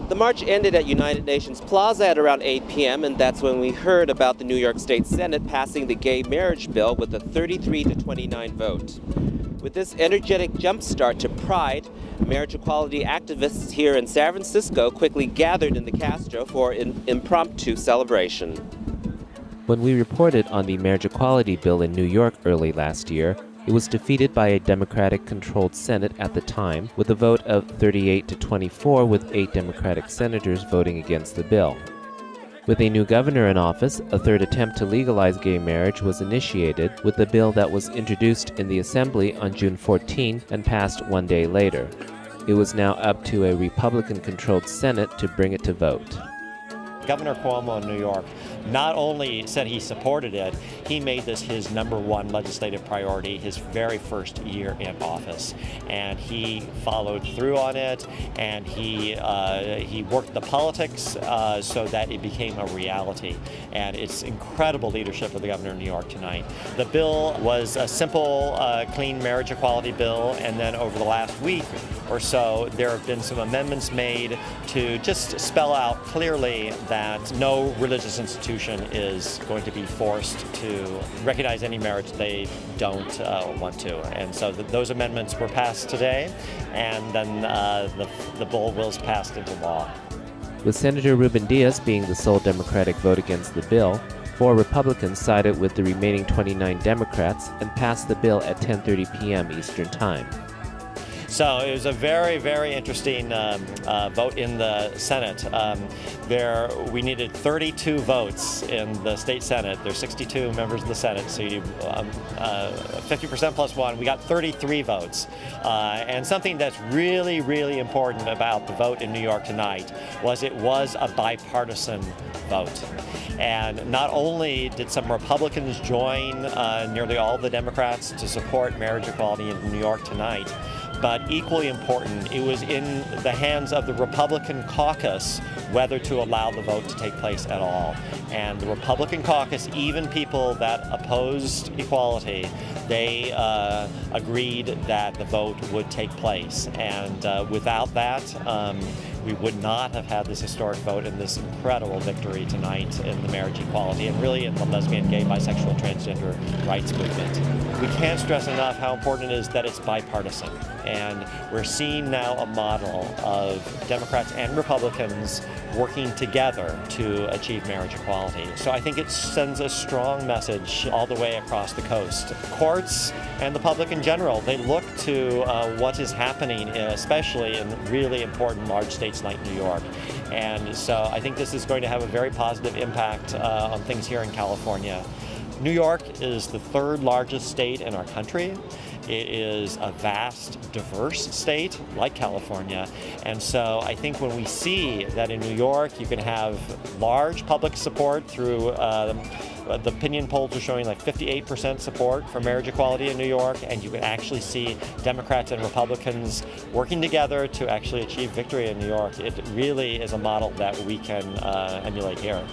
The march ended at United Nations Plaza at around 8 p.m., and that's when we heard about the New York State Senate passing the gay marriage bill with a 33-29 vote. With this energetic jumpstart to Pride, marriage equality activists here in San Francisco quickly gathered in the Castro for an impromptu celebration. When we reported on the marriage equality bill in New York early last year, it was defeated by a Democratic-controlled Senate at the time, with a vote of 38-24, with 8 Democratic senators voting against the bill. With a new governor in office, a third attempt to legalize gay marriage was initiated with the bill that was introduced in the Assembly on June 14 and passed one day later. It was now up to a Republican-controlled Senate to bring it to vote. Governor Cuomo in New York not only said he supported it, he made this his #1 legislative priority his very first year in office. And he followed through on it, and he worked the politics so that it became a reality. And it's incredible leadership of the governor of New York tonight. The bill was a simple, clean marriage equality bill, and then over the last week or so, there have been some amendments made to just spell out clearly that no religious institution is going to be forced to recognize any marriage they don't want to. And so those amendments were passed today, and then the bill was passed into law. With Senator Ruben Diaz being the sole Democratic vote against the bill, 4 Republicans sided with the remaining 29 Democrats and passed the bill at 10:30 p.m. Eastern Time. So it was a very, very interesting vote in the Senate. We needed 32 votes in the state Senate. There's 62 members of the Senate, so you do 50% plus 1. We got 33 votes. And something that's really, really important about the vote in New York tonight was it was a bipartisan vote. And not only did some Republicans join nearly all the Democrats to support marriage equality in New York tonight, but equally important, it was in the hands of the Republican caucus whether to allow the vote to take place at all. And the Republican caucus, even people that opposed equality, they agreed that the vote would take place. And without that, we would not have had this historic vote and this incredible victory tonight in the marriage equality and really in the lesbian, gay, bisexual, transgender rights movement. We can't stress enough how important it is that it's bipartisan. And we're seeing now a model of Democrats and Republicans working together to achieve marriage equality. So I think it sends a strong message all the way across the coast. Courts and the public in general, they look to what is happening, especially in really important large states like New York. And so I think this is going to have a very positive impact on things here in California. New York is the 3rd largest state in our country. It is a vast, diverse state like California. And so I think when we see that in New York you can have large public support through the opinion polls are showing like 58% support for marriage equality in New York, and you can actually see Democrats and Republicans working together to actually achieve victory in New York. It really is a model that we can emulate here.